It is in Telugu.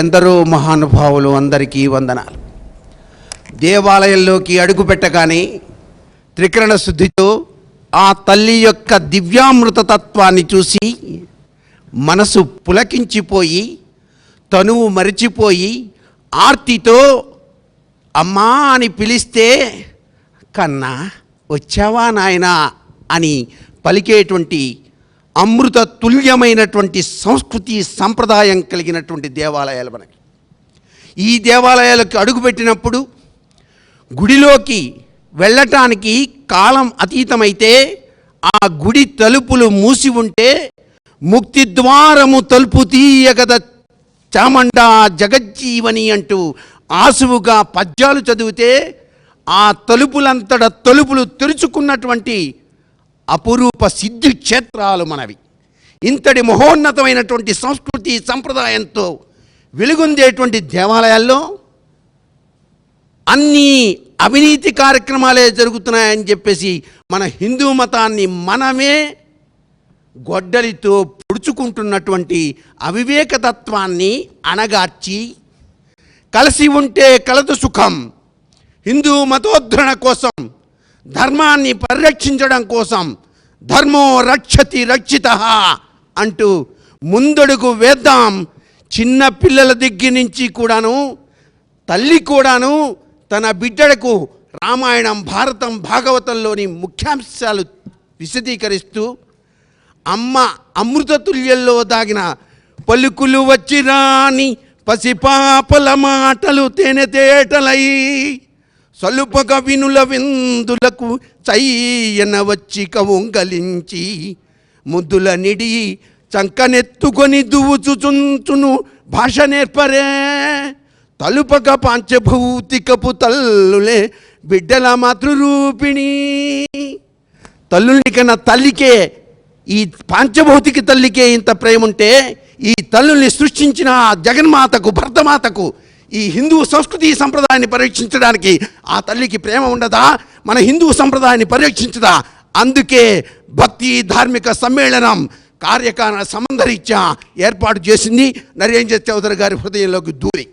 ఎందరో మహానుభావులు, అందరికీ వందనాలు. దేవాలయంలోకి అడుగుపెట్టగానే త్రికరణ శుద్ధితో ఆ తల్లి యొక్క దివ్యామృత తత్వాన్ని చూసి మనసు పులకించిపోయి, తనువు మరిచిపోయి, ఆర్తితో అమ్మా అని పిలిస్తే కన్నా వచ్చావా నాయనా అని పలికేటువంటి అమృత తుల్యమైనటువంటి సంస్కృతి సంప్రదాయం కలిగినటువంటి దేవాలయాలు మనకి. ఈ దేవాలయాలకు అడుగుపెట్టినప్పుడు గుడిలోకి వెళ్ళటానికి కాలం అతీతమైతే ఆ గుడి తలుపులు మూసి ఉంటే ముక్తి ద్వారము తలుపు తీయగద చామండా జగజ్జీవని అంటూ ఆసువుగా పద్యాలు చదివితే ఆ తలుపులంతట తలుపులు తెరుచుకున్నటువంటి అపురూప సిద్ధి క్షేత్రాలు మనవి. ఇంతటి మహోన్నతమైనటువంటి సంస్కృతి సంప్రదాయంతో వెలుగొందేటువంటి దేవాలయాల్లో అన్నీ అవినీతి కార్యక్రమాలే జరుగుతున్నాయని చెప్పేసి మన హిందూ మతాన్ని మనమే గొడ్డలితో పొడుచుకుంటున్నటువంటి అవివేకతత్వాన్ని అణగార్చి, కలిసి ఉంటే కలదు సుఖం, హిందూ మతోద్ధరణ కోసం, ధర్మాన్ని పరిరక్షించడం కోసం ధర్మో రక్షతి రక్షితః అంటూ ముందడుగు వేద్దాం. చిన్న పిల్లల దగ్గర నుంచి కూడాను తల్లి కూడాను తన బిడ్డలకు రామాయణం, భారతం, భాగవతంలోని ముఖ్యాంశాలు విశదీకరిస్తూ అమ్మ అమృతతుల్యంలో దాగిన పలుకులు వచ్చిరాని పసిపాపల మాటలు తేనెతేటలై సలుపగ వినుల విందులకు చయ్యన వచ్చి కవుంగలించి ముద్దుల నిడి చంకనెత్తుకొని దువుచుచుంచును భాష నేర్పరే తలుపక పాంచభౌతికపు తల్లులే బిడ్డల మాతృరూపిణి. తల్లుల్ని కన్నా తల్లికే, ఈ పాంచభౌతిక తల్లికే ఇంత ప్రేమ ఉంటే ఈ తల్లుల్ని సృష్టించిన జగన్మాతకు, భరతమాతకు, ఈ హిందూ సంస్కృతి సంప్రదాయాన్ని పరీక్షించడానికి ఆ తల్లికి ప్రేమ ఉండదా? మన హిందూ సంప్రదాయాన్ని పరీక్షించదా? అందుకే భక్తి ధార్మిక సమ్మేళనం కార్యకారణ సంబంధరీత్యా ఏర్పాటు చేసింది. నరేంద్ర చౌదరి గారి హృదయంలోకి దూరి